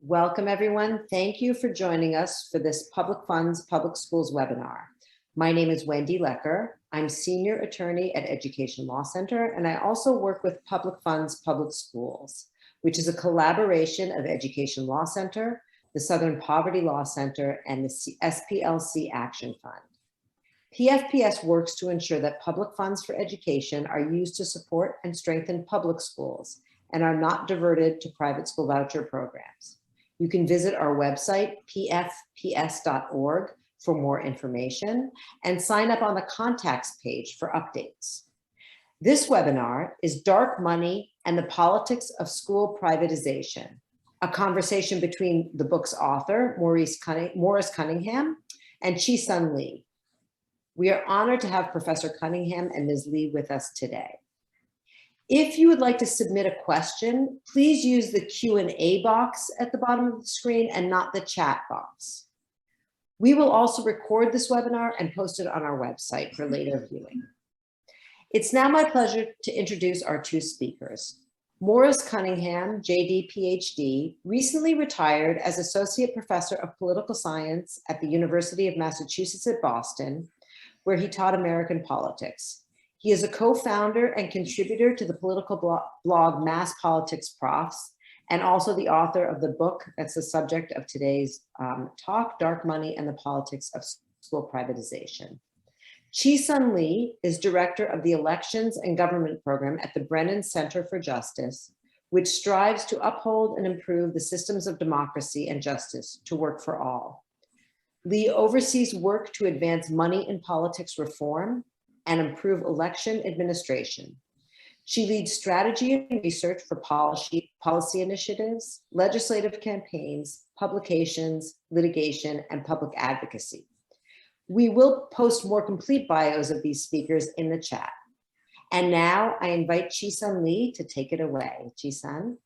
Welcome, everyone. Thank you for joining us for this Public Funds, Public Schools webinar. My name is Wendy Lecker. I'm Senior Attorney at Education Law Center, and I also work with Public Funds, Public Schools, which is a collaboration of Education Law Center, the Southern Poverty Law Center, and the SPLC Action Fund. PFPS works to ensure that public funds for education are used to support and strengthen public schools and are not diverted to private school voucher programs. You can visit our website, pfps.org, for more information and sign up on the contacts page for updates. This webinar is Dark Money and the Politics of School Privatization, a conversation between the book's author, Maurice Cunningham, and Chisun Lee. We are honored to have Professor Cunningham and Ms. Lee with us today. If you would like to submit a question, please use the Q&A box at the bottom of the screen and not the chat box. We will also record this webinar and post it on our website for later viewing. It's now my pleasure to introduce our two speakers. Maurice Cunningham, JD, PhD, recently retired as Associate Professor of Political Science at the University of Massachusetts at Boston, where he taught American politics. He is a co-founder and contributor to the political blog Mass Politics Profs, and also the author of the book that's the subject of today's talk, Dark Money and the Politics of School Privatization. Chisun Lee is director of the Elections and Government Program at the Brennan Center for Justice, which strives to uphold and improve the systems of democracy and justice to work for all. Lee oversees work to advance money in politics reform and improve election administration. She leads strategy and research for policy initiatives, legislative campaigns, publications, litigation, and public advocacy. We will post more complete bios of these speakers in the chat. And now I invite Chisun Lee to take it away. Chisun.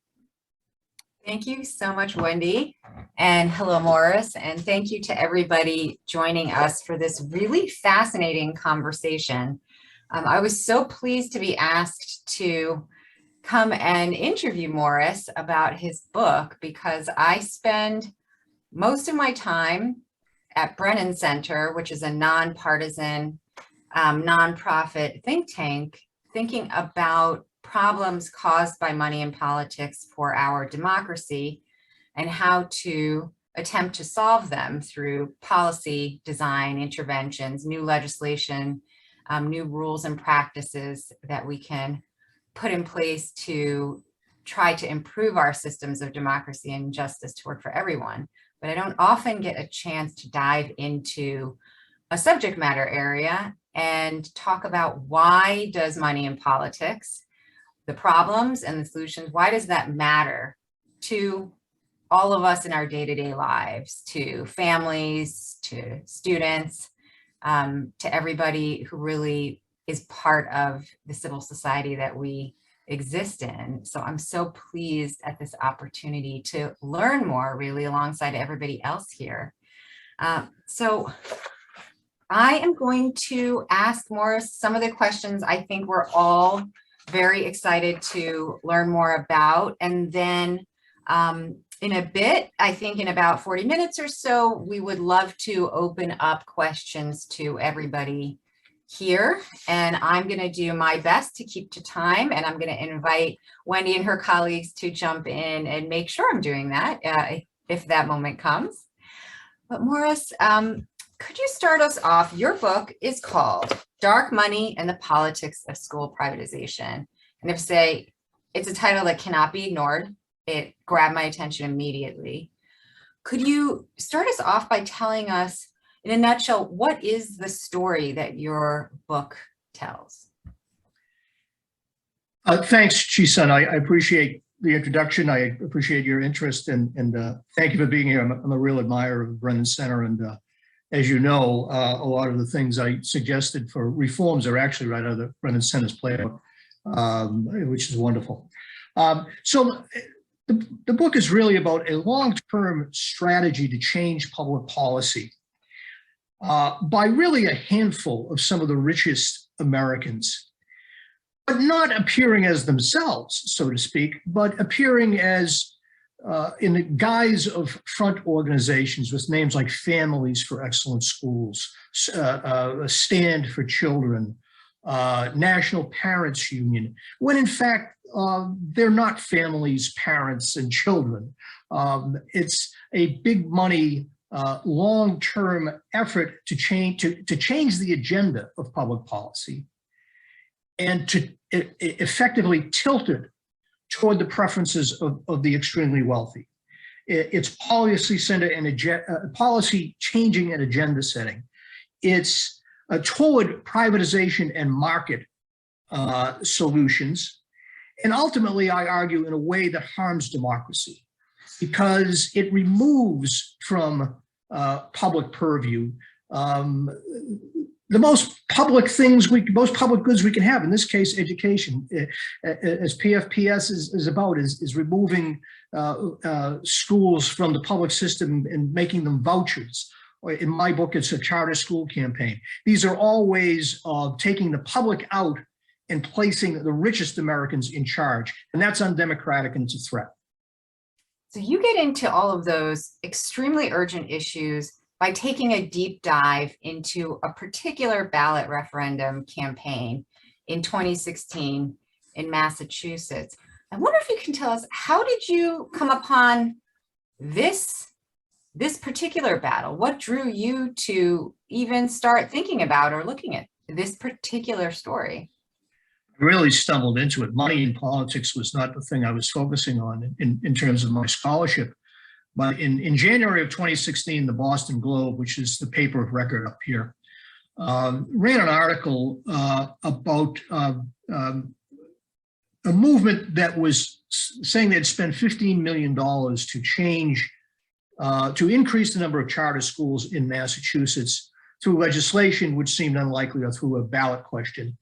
Thank you so much, Wendy. And hello, Maurice. And thank you to everybody joining us for this really fascinating conversation. I was so pleased to be asked to come and interview Maurice about his book because I spend most of my time at Brennan Center, which is a nonpartisan, nonprofit think tank, thinking about problems caused by money in politics for our democracy and how to attempt to solve them through policy design, interventions, new legislation, new rules and practices that we can put in place to try to improve our systems of democracy and justice to work for everyone. But I don't often get a chance to dive into a subject matter area and talk about why does money in politics, the problems and the solutions, why does that matter to all of us in our day-to-day lives, to families, to students, to everybody who really is part of the civil society that we exist in. So I'm so pleased at this opportunity to learn more really alongside everybody else here. So I am going to ask Maurice some of the questions I think we're all very excited to learn more about. And then in a bit, I think in about 40 minutes or so, we would love to open up questions to everybody here. And I'm going to do my best to keep to time. And I'm going to invite Wendy and her colleagues to jump in and make sure I'm doing that if that moment comes. But Maurice, could you start us off? Your book is called Dark Money and the Politics of School Privatization. And if say it's a title that cannot be ignored, it grabbed my attention immediately. Could you start us off by telling us, in a nutshell, what is the story that your book tells? Thanks, Chisun. I appreciate the introduction. I appreciate your interest and thank you for being here. I'm a real admirer of Brennan Center. And as you know, a lot of the things I suggested for reforms are actually right out of the Brennan Center's playbook, which is wonderful. So the book is really about a long-term strategy to change public policy by really a handful of some of the richest Americans, but not appearing as themselves, so to speak, but appearing as in the guise of front organizations with names like Families for Excellent Schools, Stand for Children, National Parents Union, when in fact they're not families, parents, and children. It's a big money, long-term effort to change the agenda of public policy and to effectively tilt it toward the preferences of the extremely wealthy. It's policy center and policy changing and agenda setting. It's toward privatization and market solutions. And ultimately, I argue, in a way that harms democracy because it removes from public purview the most public goods we can have, in this case, education, as PFPS is about, is removing schools from the public system and making them vouchers. Or in my book, it's a charter school campaign. These are all ways of taking the public out and placing the richest Americans in charge. And that's undemocratic and it's a threat. So you get into all of those extremely urgent issues by taking a deep dive into a particular ballot referendum campaign in 2016 in Massachusetts. I wonder if you can tell us, how did you come upon this particular battle? What drew you to even start thinking about or looking at this particular story? I really stumbled into it. Money in politics was not the thing I was focusing on in terms of my scholarship. But in January of 2016, the Boston Globe, which is the paper of record up here, ran an article about a movement that was saying they'd spend $15 million to change, to increase the number of charter schools in Massachusetts through legislation, which seemed unlikely, or through a ballot question.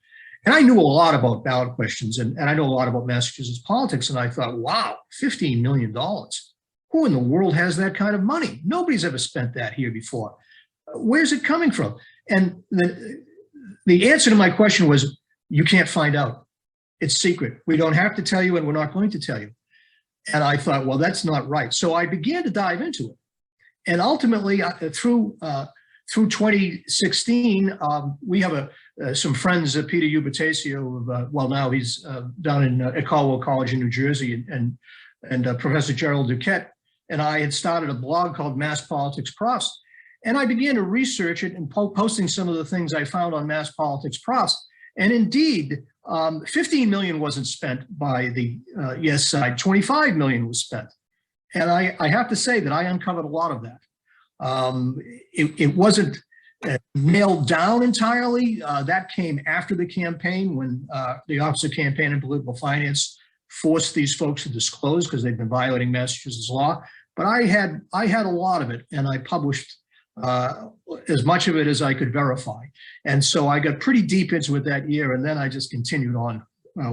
And I knew a lot about ballot questions, and I know a lot about Massachusetts politics, and I thought, wow, $15 million. Who in the world has that kind of money? Nobody's ever spent that here before. Where's it coming from? And the answer to my question was, you can't find out. It's secret. We don't have to tell you, and we're not going to tell you. And I thought, well, that's not right. So I began to dive into it. And ultimately, through 2016, we have some friends, Peter Ubertasio, well, now he's down at Caldwell College in New Jersey, and Professor Gerald Duquette, and I had started a blog called Mass Politics Profs. And I began to research it and posting some of the things I found on Mass Politics Profs. And indeed, 15 million wasn't spent by the yes side, 25 million was spent. And I have to say that I uncovered a lot of that. It wasn't nailed down entirely. That came after the campaign, when the Office of Campaign and Political Finance forced these folks to disclose because they've been violating Massachusetts law. But I had a lot of it, and I published as much of it as I could verify. And so I got pretty deep into it that year, and then I just continued on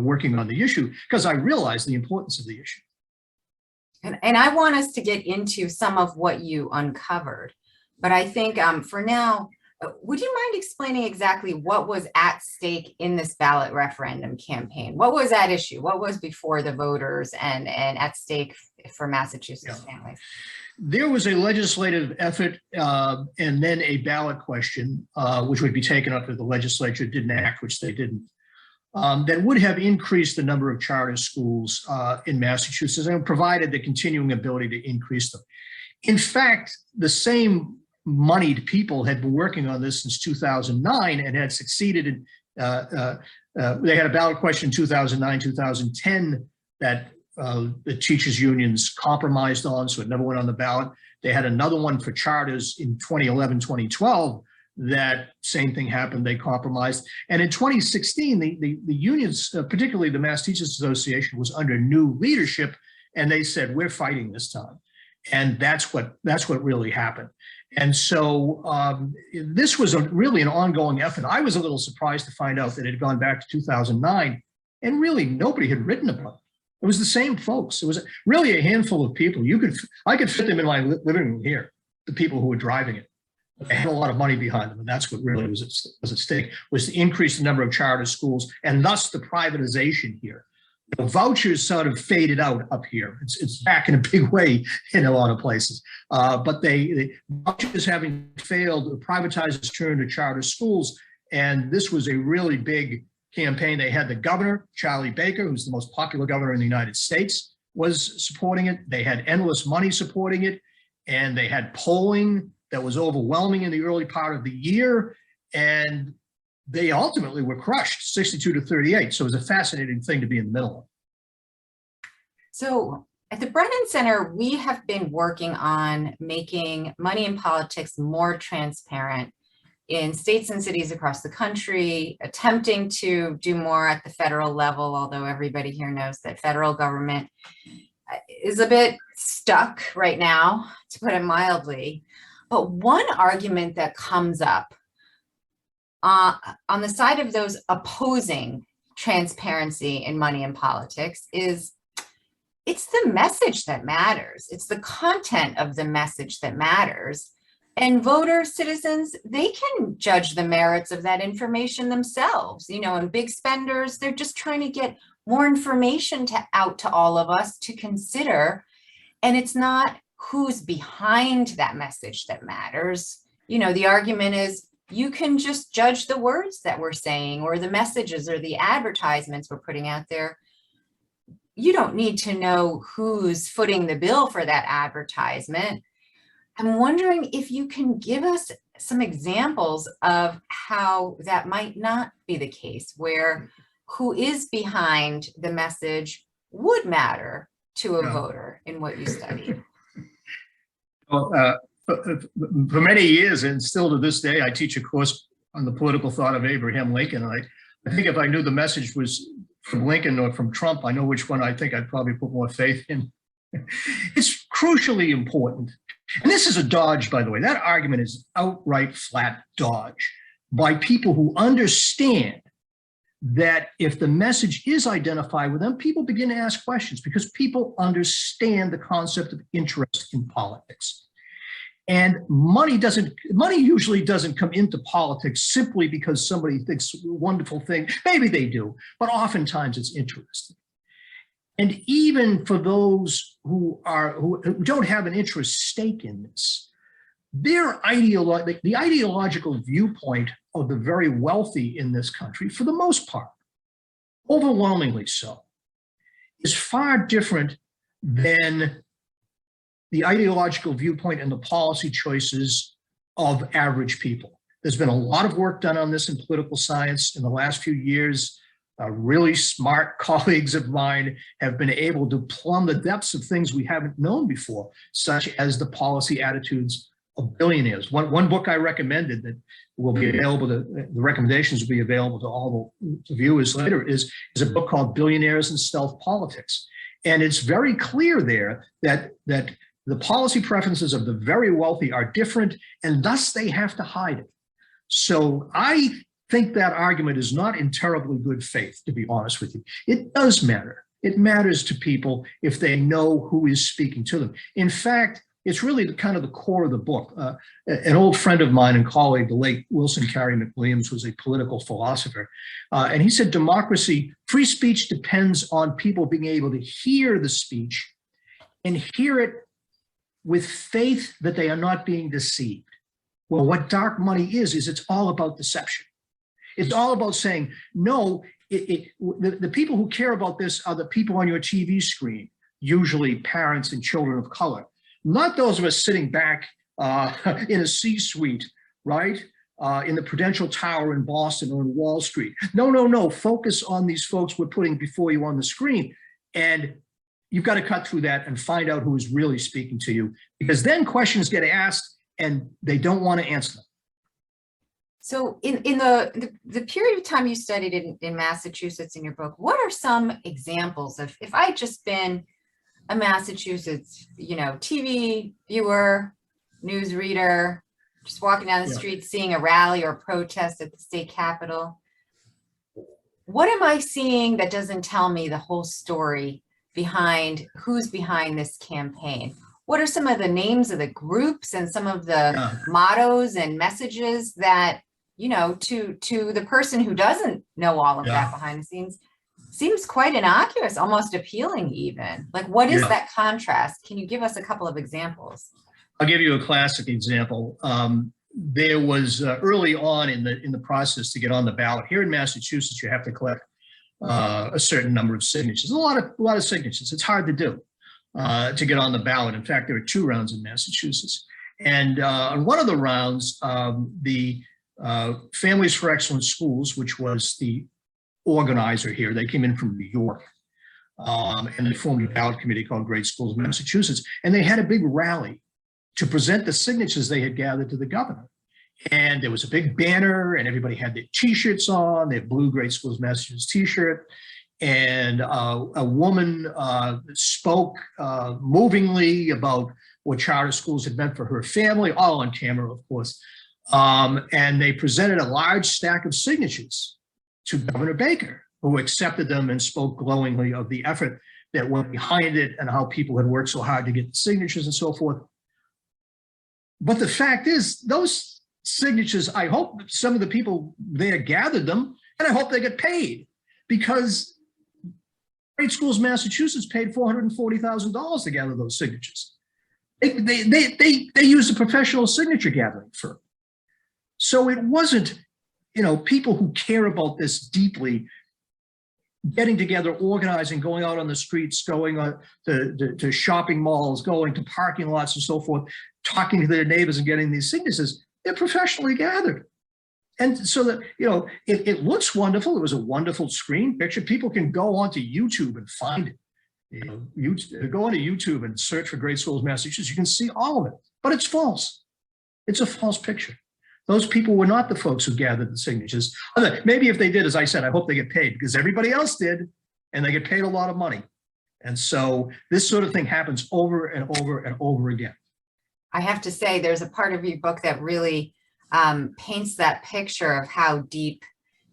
working on the issue because I realized the importance of the issue. And I want us to get into some of what you uncovered, but I think for now, would you mind explaining exactly what was at stake in this ballot referendum campaign? What was at issue? What was before the voters and at stake for Massachusetts families? There was a legislative effort and then a ballot question, which would be taken up if the legislature didn't act, which they didn't, that would have increased the number of charter schools in Massachusetts and provided the continuing ability to increase them. In fact, the same moneyed people had been working on this since 2009 and had succeeded in, they had a ballot question in 2009, 2010 that the teachers unions compromised on, so it never went on the ballot. They had another one for charters in 2011, 2012, that same thing happened, they compromised. And in 2016, the unions, particularly the Mass Teachers Association, was under new leadership, and they said, we're fighting this time. And that's what really happened. And so this was really an ongoing effort. I was a little surprised to find out that it had gone back to 2009, and really nobody had written about it. It was the same folks. It was really a handful of people. I could fit them in my living room here, the people who were driving it. They had a lot of money behind them, and that's what really was at stake, was to increase the number of charter schools and thus the privatization here The vouchers sort of faded out up here. It's back in a big way in a lot of places. But the vouchers having failed, privatizers turned to charter schools. And this was a really big campaign. They had the governor, Charlie Baker, who's the most popular governor in the United States, was supporting it. They had endless money supporting it. And they had polling that was overwhelming in the early part of the year. And they ultimately were crushed 62 to 38. So it was a fascinating thing to be in the middle of. So at the Brennan Center, we have been working on making money in politics more transparent in states and cities across the country, attempting to do more at the federal level, although everybody here knows that federal government is a bit stuck right now, to put it mildly. But one argument that comes up on the side of those opposing transparency in money in politics is it's the message that matters. It's the content of the message that matters. And voters, citizens, they can judge the merits of that information themselves. You know, and big spenders, they're just trying to get more information out to all of us to consider. And it's not who's behind that message that matters. You know, the argument is you can just judge the words that we're saying or the messages or the advertisements we're putting out there. You don't need to know who's footing the bill for that advertisement. I'm wondering if you can give us some examples of how that might not be the case, where who is behind the message would matter to a voter in what you studied. Well, for many years, and still to this day, I teach a course on the political thought of Abraham Lincoln. And I think if I knew the message was from Lincoln or from Trump, I know which one I think I'd probably put more faith in. It's crucially important. And this is a dodge, by the way. That argument is outright flat dodge by people who understand that if the message is identified with them, people begin to ask questions because people understand the concept of interest in politics. And money usually doesn't come into politics simply because somebody thinks a wonderful thing. Maybe they do, but oftentimes it's interesting. And even for those who don't have an interest stake in this, the ideological viewpoint of the very wealthy in this country, for the most part, overwhelmingly so, is far different than the ideological viewpoint and the policy choices of average people. There's been a lot of work done on this in political science in the last few years. Really smart colleagues of mine have been able to plumb the depths of things we haven't known before, such as the policy attitudes of billionaires. One book I recommended that will be available the recommendations will be available to all the viewers later is a book called Billionaires and Stealth Politics. And it's very clear there that the policy preferences of the very wealthy are different, and thus they have to hide it. So I think that argument is not in terribly good faith, to be honest with you. It does matter. It matters to people if they know who is speaking to them. In fact, it's really kind of the core of the book. An old friend of mine and colleague, the late Wilson Carey McWilliams, was a political philosopher. And he said, free speech depends on people being able to hear the speech and hear it with faith that they are not being deceived. Well, what dark money is it's all about deception. It's all about saying, no, the people who care about this are the people on your TV screen, usually parents and children of color, not those of us sitting back in a C-suite, right? In the Prudential Tower in Boston or in Wall Street. No, focus on these folks we're putting before you on the screen. And you've got to cut through that and find out who is really speaking to you, because then questions get asked and they don't want to answer them. So in the period of time you studied in Massachusetts in your book, what are some examples of, if I'd just been a Massachusetts, TV viewer, news reader, just walking down the street, seeing a rally or protest at the state capitol, what am I seeing that doesn't tell me the whole story behind who's behind this campaign? What are some of the names of the groups and some of the mottos and messages that, to the person who doesn't know all of that behind the scenes, seems quite innocuous, almost appealing even. Like, what is Yeah. that contrast? Can you give us a couple of examples? I'll give you a classic example. There was early on in the process to get on the ballot here in Massachusetts, you have to collect a certain number of signatures. A lot of signatures. It's hard to do to get on the ballot. In fact, there are 2 rounds in Massachusetts, and on one of the rounds, the Families for Excellent Schools, which was the organizer here, they came in from New York, and they formed a ballot committee called Great Schools of Massachusetts, and they had a big rally to present the signatures they had gathered to the governor. And there was a big banner, and everybody had their T-shirts on, their blue Great Schools of Massachusetts T-shirt. And a woman spoke movingly about what charter schools had meant for her family, all on camera, of course. And they presented a large stack of signatures to Governor Baker, who accepted them and spoke glowingly of the effort that went behind it and how people had worked so hard to get the signatures and so forth. But the fact is, those signatures, I hope some of the people there gathered them, and I hope they get paid, because Great Schools Massachusetts paid $440,000 to gather those signatures. They used a professional signature gathering firm. So it wasn't, people who care about this deeply getting together, organizing, going out on the streets, going on to shopping malls, going to parking lots and so forth, talking to their neighbors and getting these signatures. They're professionally gathered. And so that, it looks wonderful. It was a wonderful screen picture. People can go onto YouTube and find it. Go onto YouTube and search for Great Schools Massachusetts. You can see all of it, but it's false. It's a false picture. Those people were not the folks who gathered the signatures. Maybe if they did, as I said, I hope they get paid, because everybody else did, and they get paid a lot of money. And so this sort of thing happens over and over and over again. I have to say, there's a part of your book that really paints that picture of how deep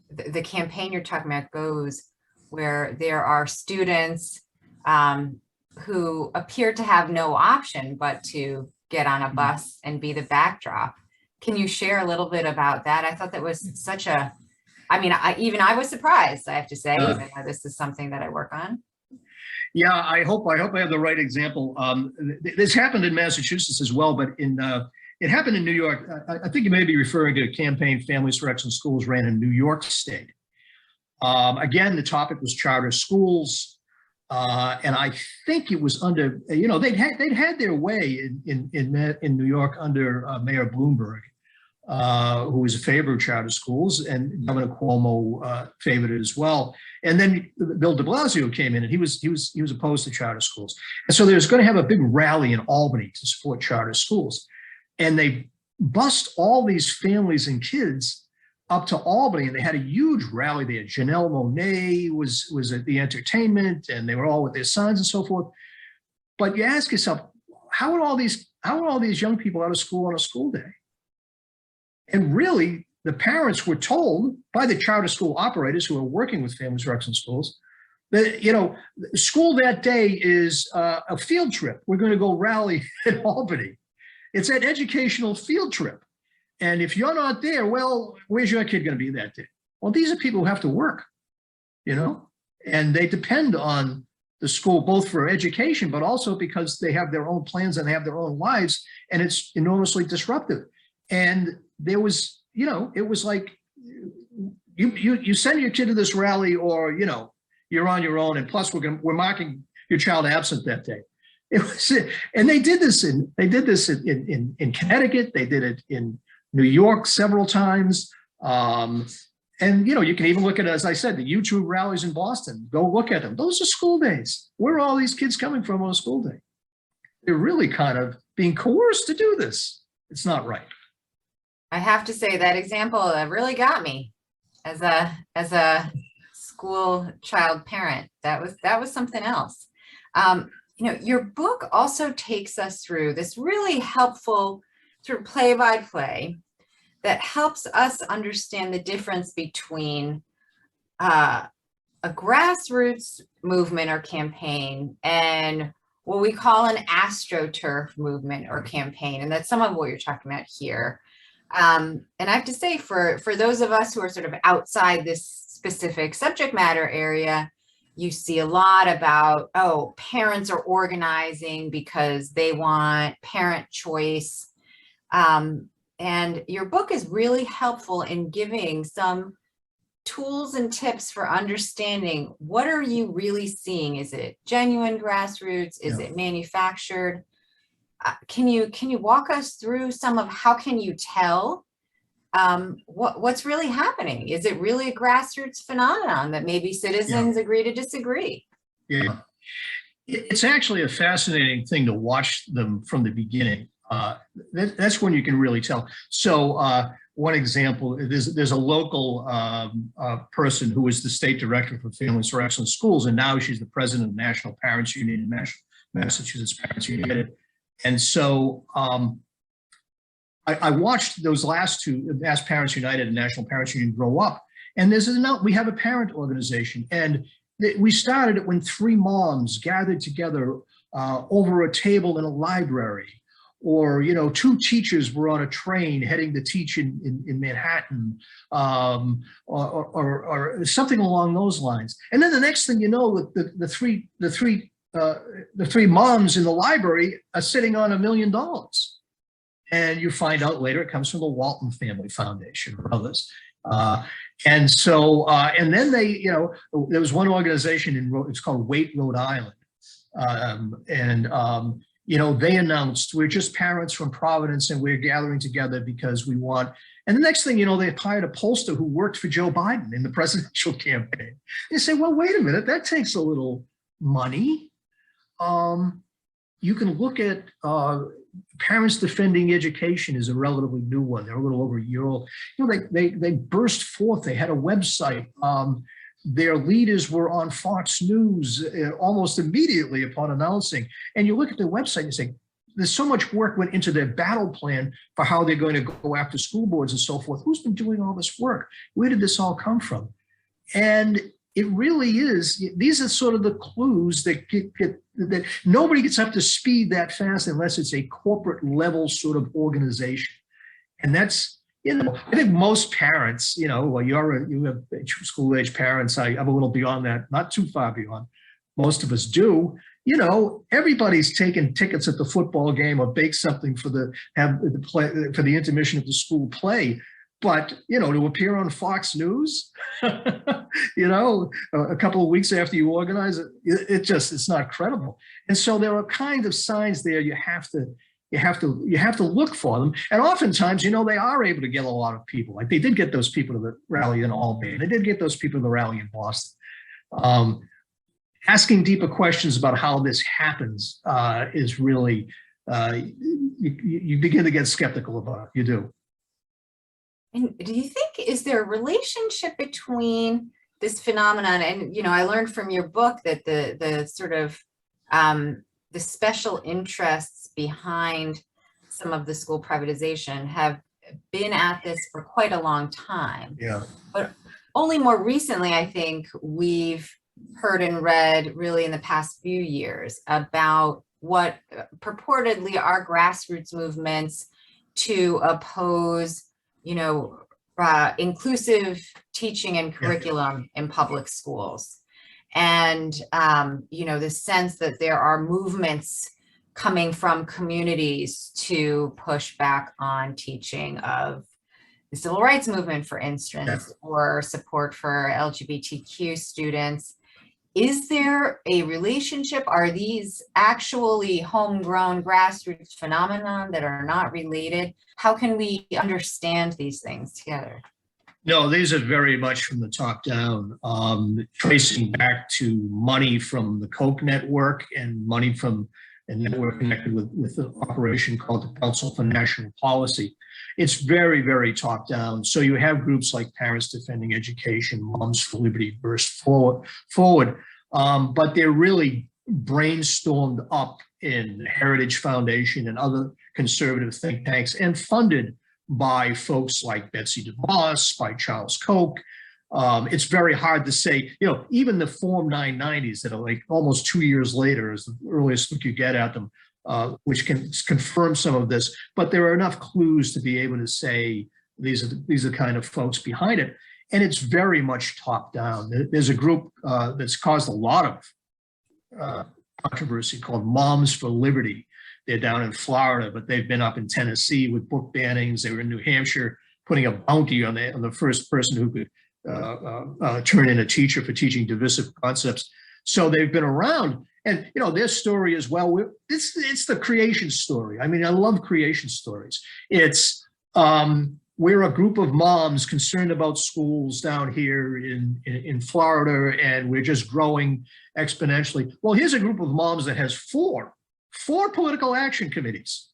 the campaign you're talking about goes, where there are students who appear to have no option but to get on a bus and be the backdrop. Can you share a little bit about that? I thought that was such a, I was surprised, I have to say, even though this is something that I work on. Yeah, I hope I have the right example. This happened in Massachusetts as well, but it happened in New York. I think you may be referring to a campaign Families for Excellent Schools ran in New York State. Again, the topic was charter schools, and I think it was under, they'd had their way in New York under Mayor Bloomberg, who was a favor of charter schools, and Governor Cuomo favored it as well. And then Bill de Blasio came in, and he was opposed to charter schools. And so there's going to have a big rally in Albany to support charter schools. And they bussed all these families and kids up to Albany, and they had a huge rally there. Janelle Monáe was at the entertainment, and they were all with their signs and so forth. But you ask yourself, how are all these young people out of school on a school day? And really, the parents were told by the charter school operators who are working with Families for Excellent Schools that, school that day is a field trip. We're going to go rally in Albany. It's an educational field trip. And if you're not there, well, where's your kid going to be that day? Well, these are people who have to work, and they depend on the school, both for education, but also because they have their own plans and they have their own lives, and it's enormously disruptive. And there was, it was like, you send your kid to this rally, or, you're on your own. And plus we're marking your child absent that day. It was, and they did this in Connecticut. They did it in New York several times. And, you can even look at, as I said, the YouTube rallies in Boston. Go look at them. Those are school days. Where are all these kids coming from on a school day? They're really kind of being coerced to do this. It's not right. I have to say that example really got me as a school child parent. That was something else. Your book also takes us through this really helpful sort of play-by-play that helps us understand the difference between a grassroots movement or campaign and what we call an astroturf movement or campaign. And that's some of what you're talking about here. And I have to say, for those of us who are sort of outside this specific subject matter area, You see a lot about, oh, parents are organizing because they want parent choice. And your book is really helpful in giving some tools and tips for understanding what are you really seeing? Is it genuine grassroots? Is it manufactured? Can you walk us through some of how can you tell what's really happening? Is it really a grassroots phenomenon that maybe citizens agree to disagree? Yeah, it's actually a fascinating thing to watch them from the beginning. That's when you can really tell. So one example, there's a local person who was the state director for Families for Excellent Schools, and now she's the president of the National Parents Union and Massachusetts Parents Union. And so I watched those last two, Mass Parents United and National Parents Union, grow up. And we have a parent organization, and we started it when 3 moms gathered together over a table in a library, or 2 teachers were on a train heading to teach in Manhattan, or something along those lines. And then the next thing you know, the three moms in the library are sitting on $1 million. And you find out later it comes from the Walton Family Foundation or others. And then there was one organization it's called Wait, Rhode Island. They announced, we're just parents from Providence and we're gathering together because we want, and the next thing you know, they hired a pollster who worked for Joe Biden in the presidential campaign. You say, well, wait a minute, that takes a little money. You can look at Parents Defending Education is a relatively new one. They're a little over a year old. They burst forth. They had a website. Their leaders were on Fox News almost immediately upon announcing. And you look at their website and you say, there's so much work went into their battle plan for how they're going to go after school boards and so forth. Who's been doing all this work? Where did this all come from? And it really is, these are sort of the clues that that nobody gets up to speed that fast unless it's a corporate level sort of organization. And that's, I think most parents, you have school age parents. I'm a little beyond that, not too far beyond. Most of us do. Everybody's taking tickets at the football game or bake something for the intermission of the school play. But, to appear on Fox News, a couple of weeks after you organize it, it's not credible. And so there are kind of signs there you have to look for them. And oftentimes, they are able to get a lot of people. Like they did get those people to the rally in Albany. They did get those people to the rally in Boston. Asking deeper questions about how this happens is really, you begin to get skeptical about it. You do. And do you think, is there a relationship between this phenomenon? And, I learned from your book that the sort of the special interests behind some of the school privatization have been at this for quite a long time. Yeah. But only more recently, I think we've heard and read really in the past few years about what purportedly are grassroots movements to oppose inclusive teaching and curriculum in public schools. And, the sense that there are movements coming from communities to push back on teaching of the civil rights movement, for instance, or support for LGBTQ students. Is there a relationship? Are these actually homegrown grassroots phenomenon that are not related? How can we understand these things together? No, these are very much from the top down, tracing back to money from the Koch network and money from a network connected with an operation called the Council for National Policy. It's very, very top down. So you have groups like Parents Defending Education, Moms for Liberty burst forward, but they're really brainstormed up in Heritage Foundation and other conservative think tanks and funded by folks like Betsy DeVos, by Charles Koch. It's very hard to say, even the Form 990s that are like almost 2 years later is the earliest look you get at them, which can confirm some of this, but there are enough clues to be able to say these are the kind of folks behind it. And it's very much top down. There's a group that's caused a lot of controversy called Moms for Liberty. They're down in Florida, but they've been up in Tennessee with book bannings. They were in New Hampshire putting a bounty on the first person who could turn in a teacher for teaching divisive concepts. So they've been around, and you know their story as well. It's the creation story. I mean, I love creation stories. It's we're a group of moms concerned about schools down here in Florida, and we're just growing exponentially. Well, here's a group of moms that has four political action committees,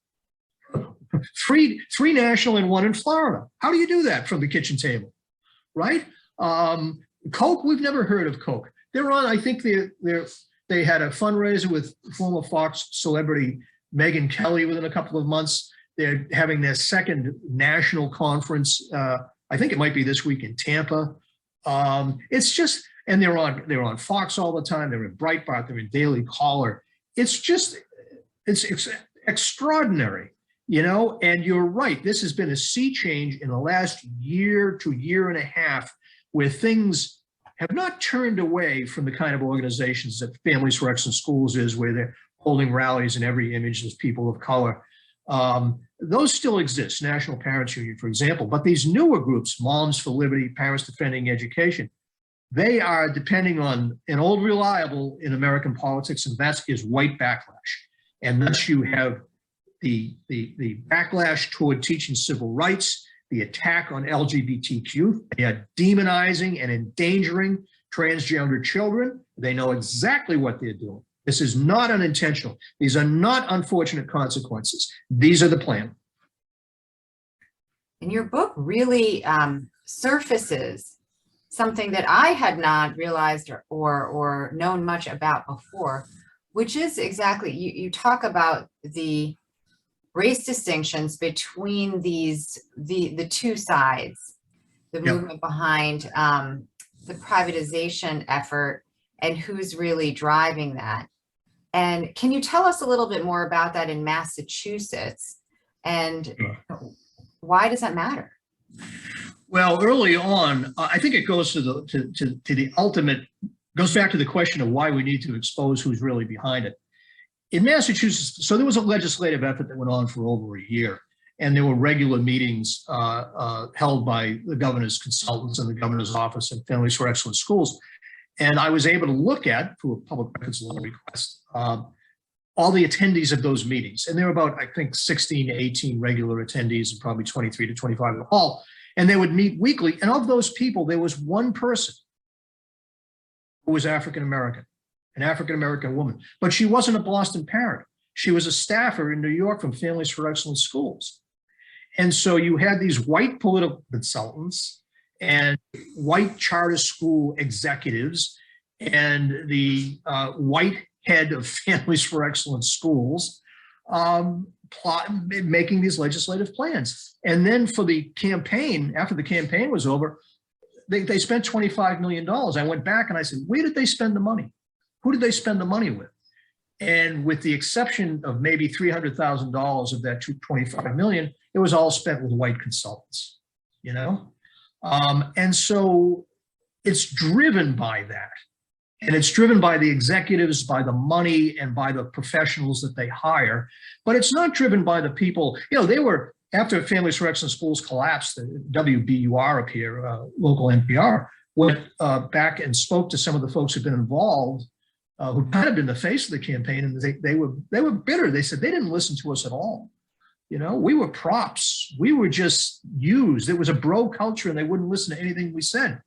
three national and one in Florida. How do you do that from the kitchen table, right? Coke, we've never heard of Coke. They're on, I think they had a fundraiser with former Fox celebrity Megyn Kelly within a couple of months. They're having their second national conference. I think it might be this week in Tampa. It's just, and they're on Fox all the time. They're in Breitbart. They're in Daily Caller. It's extraordinary, you know. And you're right. This has been a sea change in the last year to year and a half, where things have not turned away from the kind of organizations that Families for Excellent Schools is, where they're holding rallies in every image as people of color. Those still exist, National Parents Union, for example, but these newer groups, Moms for Liberty, Parents Defending Education, they are depending on an old reliable in American politics, and that is white backlash. And thus you have the backlash toward teaching civil rights, the attack on LGBTQ. They are demonizing and endangering transgender children. They know exactly what they're doing. This is not unintentional. These are not unfortunate consequences. These are the plan. And your book really surfaces something that I had not realized or known much about before, which is exactly, you talk about the race distinctions between the two sides, the movement behind the privatization effort and who's really driving that. And can you tell us a little bit more about that in Massachusetts, and why does that matter? Well, early on, I think it goes to the ultimate, goes back to the question of why we need to expose who's really behind it. In Massachusetts, so there was a legislative effort that went on for over a year, and there were regular meetings held by the governor's consultants and the governor's office and Families for Excellent Schools. And I was able to look at, through a public records law request, all the attendees of those meetings. And there were about, I think, 16 to 18 regular attendees and probably 23 to 25 in all. And they would meet weekly. And of those people, there was one person who was African-American, an African-American woman. But she wasn't a Boston parent. She was a staffer in New York from Families for Excellent Schools. And so you had these white political consultants and white charter school executives and the white head of Families for Excellent Schools making these legislative plans. And then for the campaign, after the campaign was over, they spent $25 million. I went back and I said, where did they spend the money? Who did they spend the money with? And with the exception of maybe $300,000 of that $25 million, it was all spent with white consultants, you know? And so it's driven by that. And it's driven by the executives, by the money, and by the professionals that they hire. But it's not driven by the people. You know, they were, after Families for Excellent Schools collapsed, the WBUR up here, local NPR, went back and spoke to some of the folks who've been involved, who'd kind of been the face of the campaign, and they were bitter. They said they didn't listen to us at all. You know, we were props. We were just used. It was a bro culture, and they wouldn't listen to anything we said.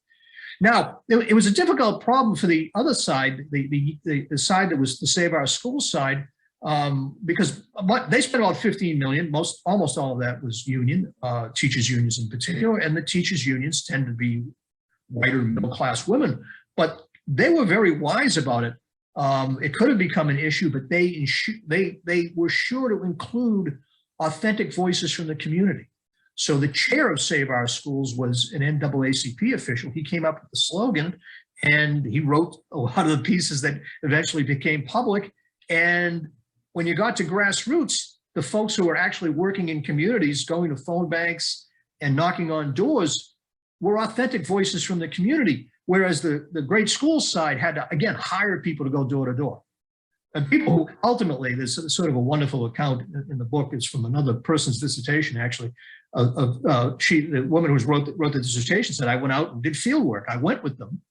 Now, it was a difficult problem for the other side, the side that was the Save Our Schools side, because they spent about $15 million. Almost all of that was union, teachers unions in particular, and the teachers unions tend to be white or middle-class women. But they were very wise about it. It could have become an issue, but they were sure to include authentic voices from the community. So the chair of Save Our Schools was an NAACP official. He came up with the slogan, and he wrote a lot of the pieces that eventually became public. And when you got to grassroots, the folks who were actually working in communities, going to phone banks and knocking on doors, were authentic voices from the community, whereas the great schools side had to, again, hire people to go door to door. And people who ultimately, there's sort of a wonderful account in the book, it's from another person's dissertation, actually, the woman who wrote the dissertation said, I went out and did field work. I went with them.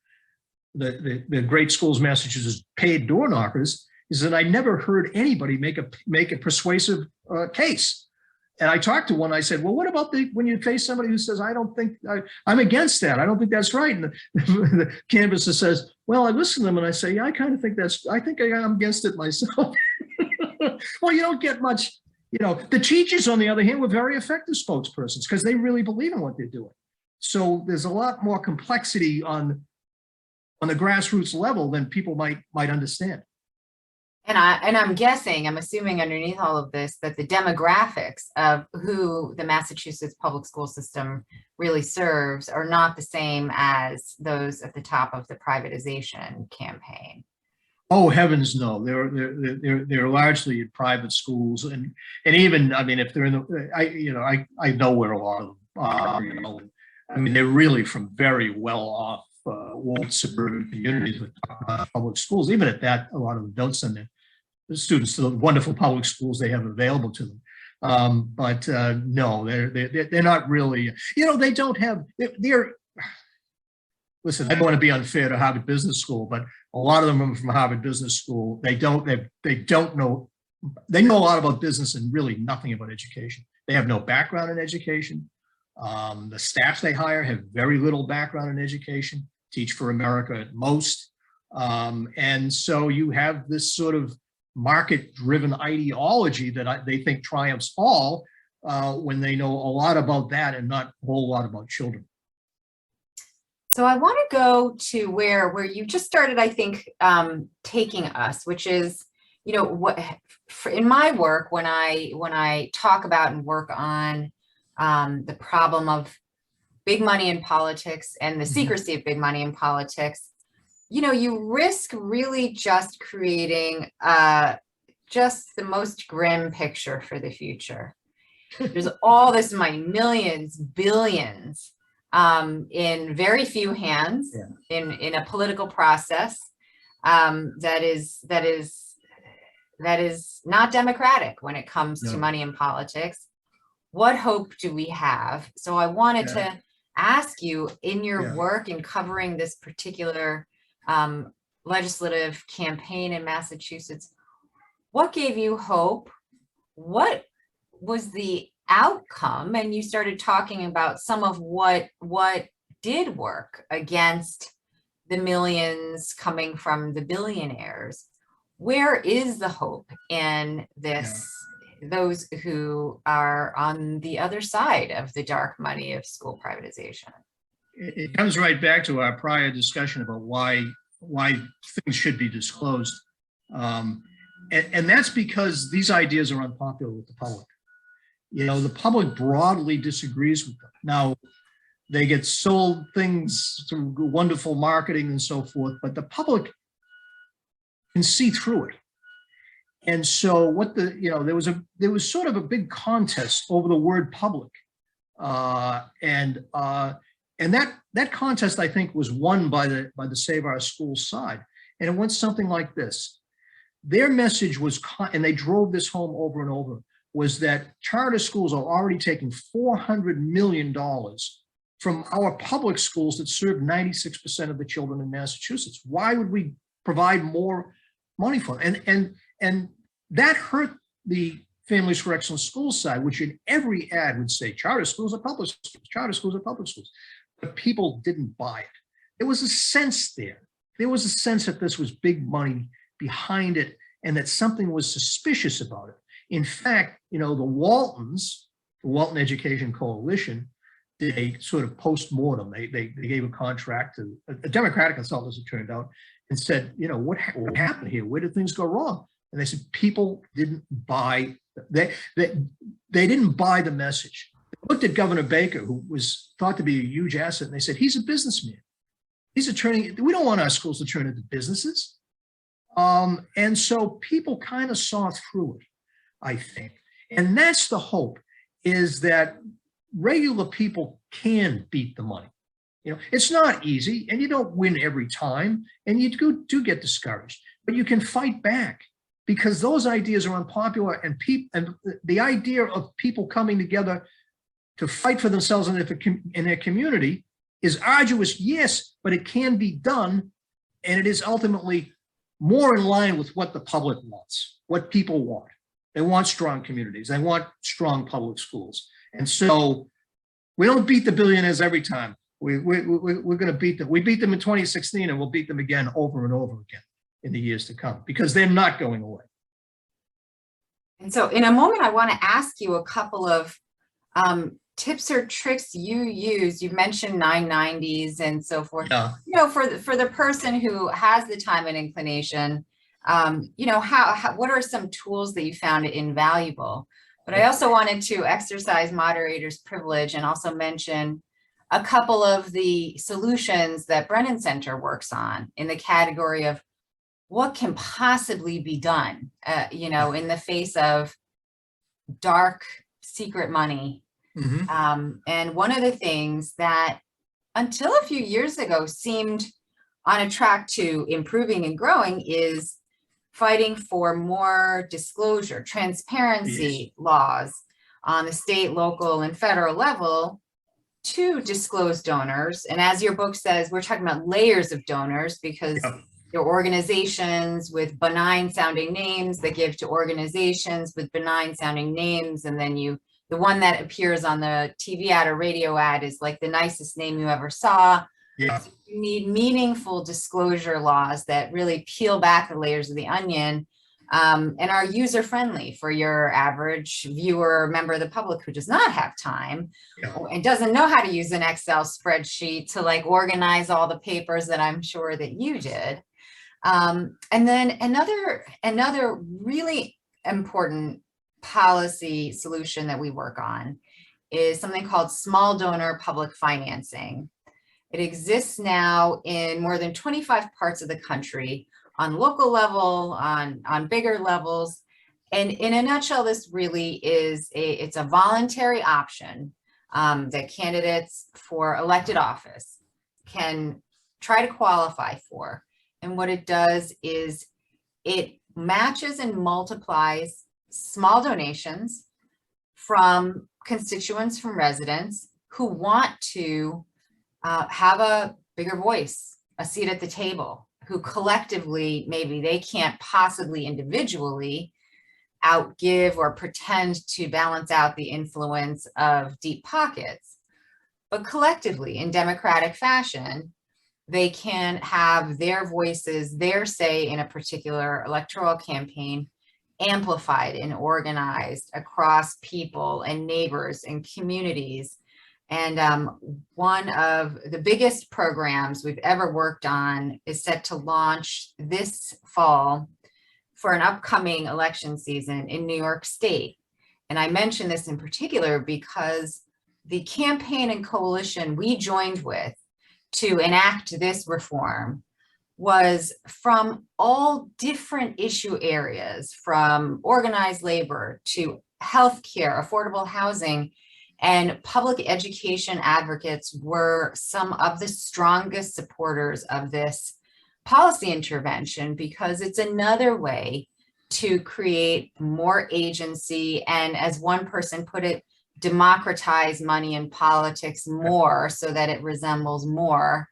The great schools, Massachusetts, paid door knockers. He said, I never heard anybody make a persuasive case. And I talked to one, I said, well, what about when you face somebody who says, I'm against that. I don't think that's right. And the canvasser says, well, I listen to them and I say, yeah, I kind of think I think I'm against it myself. Well, you don't get much, the teachers, on the other hand, were very effective spokespersons because they really believe in what they're doing. So there's a lot more complexity on the grassroots level than people might understand. And I'm assuming underneath all of this that the demographics of who the Massachusetts public school system really serves are not the same as those at the top of the privatization campaign. Oh, heavens, no! They're largely private schools, and even, I mean, if they're in the, I know where a lot of them are. I mean, they're really from very well-off, walled suburban communities with public schools. Even at that, a lot of them don't send their students to the wonderful public schools they have available to them. But no, they're not really. They don't have. Listen, I don't want to be unfair to Harvard Business School, but a lot of them are from Harvard Business School. They don't know. They know a lot about business and really nothing about education. They have no background in education. The staff they hire have very little background in education. Teach for America at most, and so you have this sort of market-driven ideology that they think triumphs all when they know a lot about that and not a whole lot about children. So I want to go to where you just started, I think, taking us, which is, what in my work, when I talk about and work on the problem of big money in politics and the secrecy of big money in politics, you risk really just creating just the most grim picture for the future. There's all this money, millions, billions, in very few hands, in a political process that is not democratic when it comes to money in politics. What hope do we have? So I wanted to ask you, in your work in covering this particular legislative campaign in Massachusetts, what gave you hope? What was the outcome? And you started talking about some of what did work against the millions coming from the billionaires. Where is the hope in this? Those who are on the other side of the dark money of school privatization. It comes right back to our prior discussion about why things should be disclosed. And that's because these ideas are unpopular with the public. The public broadly disagrees with them. Now, they get sold things through wonderful marketing and so forth, but the public can see through it. And so there was sort of a big contest over the word public. And that contest, I think, was won by the Save Our Schools side. And it went something like this. Their message was, and they drove this home over and over, was that charter schools are already taking $400 million from our public schools that serve 96% of the children in Massachusetts. Why would we provide more money for them? And that hurt the Families for Excellence Schools side, which in every ad would say, charter schools are public schools, charter schools are public schools. But people didn't buy it. There was a sense there. There was a sense that this was big money behind it and that something was suspicious about it. In fact, the Walton Education Coalition, did a sort of post-mortem. They gave a contract to a Democratic consultant, as it turned out, and said, what happened here? Where did things go wrong? And they said people didn't buy. They didn't buy the message. They looked at Governor Baker, who was thought to be a huge asset, and they said, he's a businessman. We don't want our schools to turn into businesses. And so people kind of saw through it, I think. And that's the hope, is that regular people can beat the money. It's not easy, and you don't win every time, and you do get discouraged, but you can fight back because those ideas are unpopular, and the idea of people coming together to fight for themselves in their community is arduous, yes, but it can be done, and it is ultimately more in line with what the public wants, what people want. They want strong communities. They want strong public schools. And so we don't beat the billionaires every time. We're going to beat them. We beat them in 2016, and we'll beat them again over and over again in the years to come because they're not going away. And so in a moment, I want to ask you a couple of tips or tricks you use. You mentioned 990s and so forth. Yeah. For the person who has the time and inclination, what are some tools that you found invaluable? But I also wanted to exercise moderator's privilege and also mention a couple of the solutions that Brennan Center works on in the category of what can possibly be done, in the face of dark secret money. Mm-hmm. And one of the things that until a few years ago seemed on a track to improving and growing is fighting for more disclosure, transparency laws on the state, local, and federal level to disclose donors. And as your book says, we're talking about layers of donors because there are organizations with benign sounding names that give to organizations with benign sounding names. And then the one that appears on the TV ad or radio ad is like the nicest name you ever saw. Yeah. So you need meaningful disclosure laws that really peel back the layers of the onion and are user friendly for your average viewer, member of the public who does not have time and doesn't know how to use an Excel spreadsheet to like organize all the papers that I'm sure that you did. And then another really important policy solution that we work on is something called small donor public financing. It exists now in more than 25 parts of the country on local level, on bigger levels. And in a nutshell, this really is it's a voluntary option that candidates for elected office can try to qualify for. And what it does is it matches and multiplies small donations from constituents, from residents who want to have a bigger voice, a seat at the table, who collectively, maybe they can't possibly individually outgive or pretend to balance out the influence of deep pockets, but collectively in democratic fashion, they can have their voices, their say in a particular electoral campaign amplified and organized across people and neighbors and communities. And one of the biggest programs we've ever worked on is set to launch this fall for an upcoming election season in New York State. And I mention this in particular because the campaign and coalition we joined with to enact this reform was from all different issue areas, from organized labor to healthcare, affordable housing, and public education advocates were some of the strongest supporters of this policy intervention because it's another way to create more agency and, as one person put it, democratize money in politics more so that it resembles more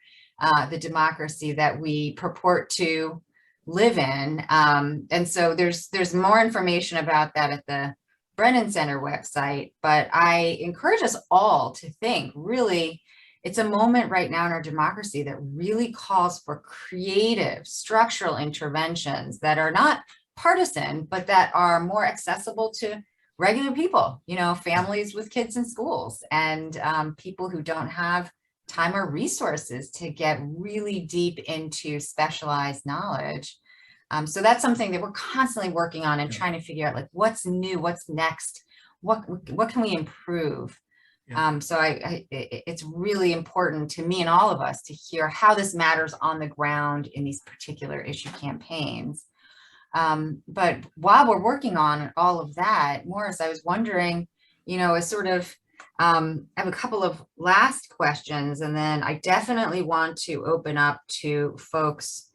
the democracy that we purport to live in. And so there's more information about that at the Brennan Center website, but I encourage us all to think really, it's a moment right now in our democracy that really calls for creative structural interventions that are not partisan, but that are more accessible to regular people, families with kids in schools and people who don't have time or resources to get really deep into specialized knowledge. So that's something that we're constantly working on and trying to figure out, like, what's new, what's next, what can we improve? So it's really important to me and all of us to hear how this matters on the ground in these particular issue campaigns. But while we're working on all of that, Maurice, I was wondering, as sort of I have a couple of last questions, and then I definitely want to open up to folks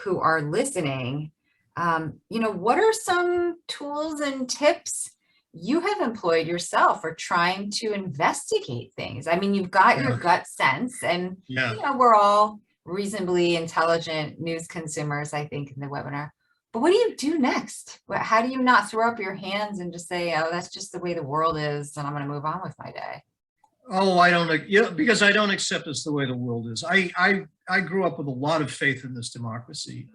who are listening. What are some tools and tips you have employed yourself for trying to investigate things? I mean, you've got your gut sense, and we're all reasonably intelligent news consumers, I think, in the webinar. But what do you do next? How do you not throw up your hands and just say, oh, that's just the way the world is, and I'm going to move on with my day? Oh, I don't, because I don't accept it's the way the world is. I grew up with a lot of faith in this democracy.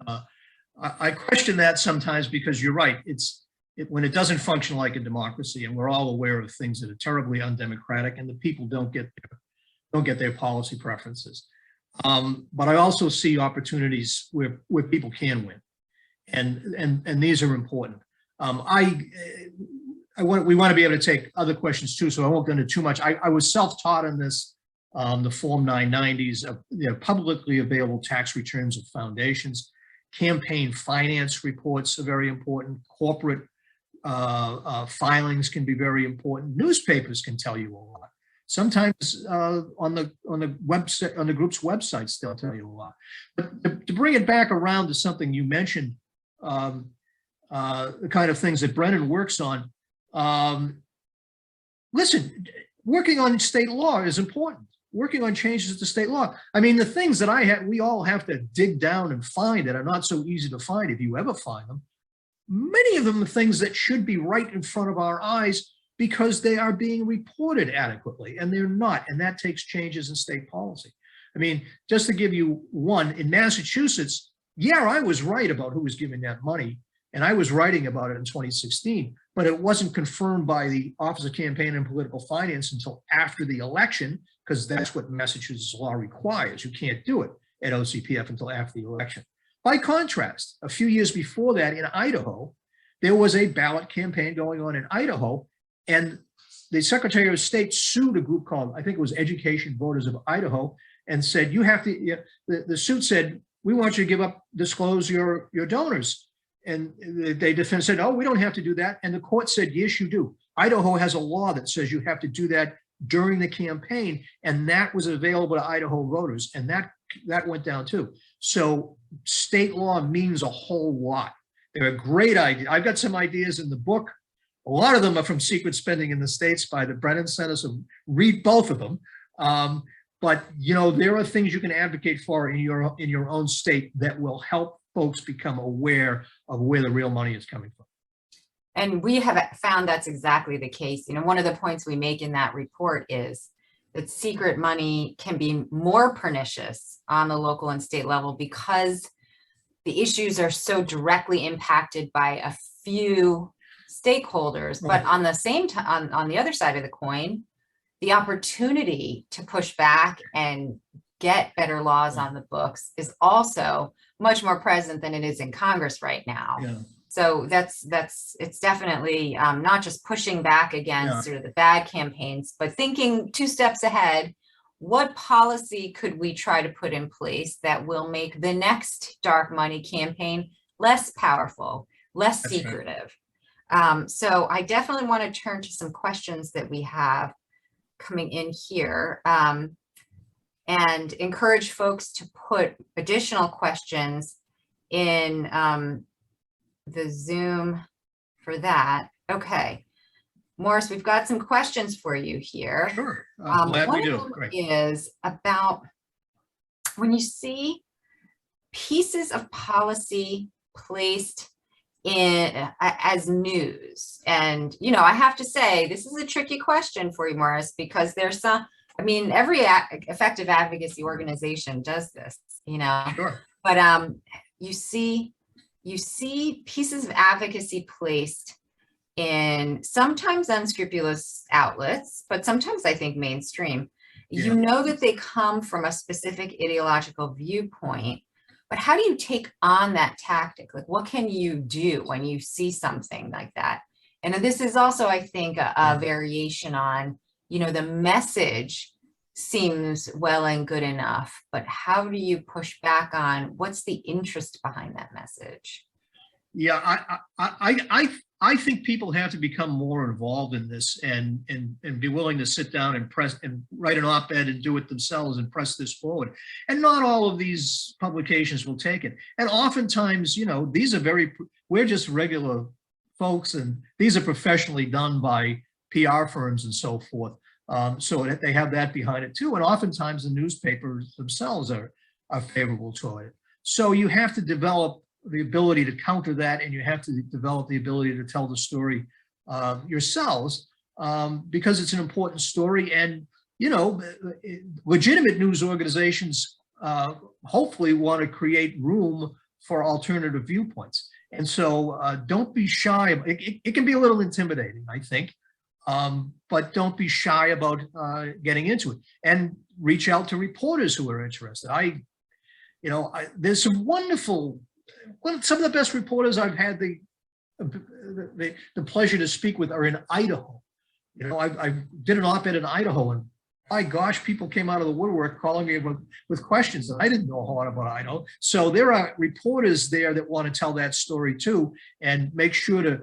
I question that sometimes because you're right. When it doesn't function like a democracy, and we're all aware of things that are terribly undemocratic, and the people don't get their policy preferences. But I also see opportunities where people can win, and these are important. We want to be able to take other questions too, so I won't go into too much. I was self-taught on this, the Form 990s, publicly available tax returns of foundations. Campaign finance reports are very important. Corporate filings can be very important. Newspapers can tell you a lot. Sometimes on the website, on the group's websites, they'll tell you a lot. But to bring it back around to something you mentioned, the kind of things that Brennan works on. Listen, working on state law is important. Working on changes to state law. I mean, the things that we all have to dig down and find that are not so easy to find if you ever find them. Many of them are things that should be right in front of our eyes because they are being reported adequately, and they're not, and that takes changes in state policy. I mean, just to give you one, in Massachusetts, yeah, I was right about who was giving that money, and I was writing about it in 2016, but it wasn't confirmed by the Office of Campaign and Political Finance until after the election, because that's what Massachusetts law requires. You can't do it at OCPF until after the election. By contrast, a few years before that in Idaho, there was a ballot campaign going on in Idaho, and the Secretary of State sued a group called, I think it was Education Voters of Idaho, and said, you have to, the suit said, we want you to disclose your donors. And they said, oh, we don't have to do that. And the court said, yes, you do. Idaho has a law that says you have to do that during the campaign. And that was available to Idaho voters. And that went down too. So state law means a whole lot. They're a great idea. I've got some ideas in the book. A lot of them are from Secret Spending in the States by the Brennan Center. So read both of them. But there are things you can advocate for in your own state that will help folks become aware of where the real money is coming from. And we have found that's exactly the case. One of the points we make in that report is that secret money can be more pernicious on the local and state level because the issues are so directly impacted by a few stakeholders. But on the same time, on the other side of the coin, the opportunity to push back and get better laws on the books is also much more present than it is in Congress right now. Yeah. So it's definitely not just pushing back against sort of the bad campaigns, but thinking 2 steps ahead. What policy could we try to put in place that will make the next dark money campaign less powerful, less secretive? Right. So I definitely want to turn to some questions that we have coming in here. And encourage folks to put additional questions in the Zoom for that. Okay, Maurice, we've got some questions for you here. Sure, glad we do. Great. Is about when you see pieces of policy placed in as news, and I have to say this is a tricky question for you, Maurice, because there's some. I mean, every effective advocacy organization does this, Sure. But you see pieces of advocacy placed in sometimes unscrupulous outlets, but sometimes I think mainstream. Yeah. That they come from a specific ideological viewpoint, but how do you take on that tactic? Like, what can you do when you see something like that? And this is also, I think, a variation on the message seems well and good enough, but how do you push back on what's the interest behind that message? Yeah, I think people have to become more involved in this and be willing to sit down and press and write an op-ed and do it themselves and press this forward. And not all of these publications will take it. And oftentimes, you know, we're just regular folks, and these are professionally done by PR firms and so forth. So that they have that behind it too. And oftentimes the newspapers themselves are favorable to it. So you have to develop the ability to counter that, and you have to develop the ability to tell the story yourselves, because it's an important story. And, you know, legitimate news organizations hopefully want to create room for alternative viewpoints. And so don't be shy. It can be a little intimidating, I think, but don't be shy about getting into it, and reach out to reporters who are interested. There's some wonderful, some of the best reporters I've had the pleasure to speak with are in Idaho. You know, I did an op-ed in Idaho, and my gosh, people came out of the woodwork calling me with questions that I didn't know a whole lot about Idaho. So there are reporters there that want to tell that story too, and make sure to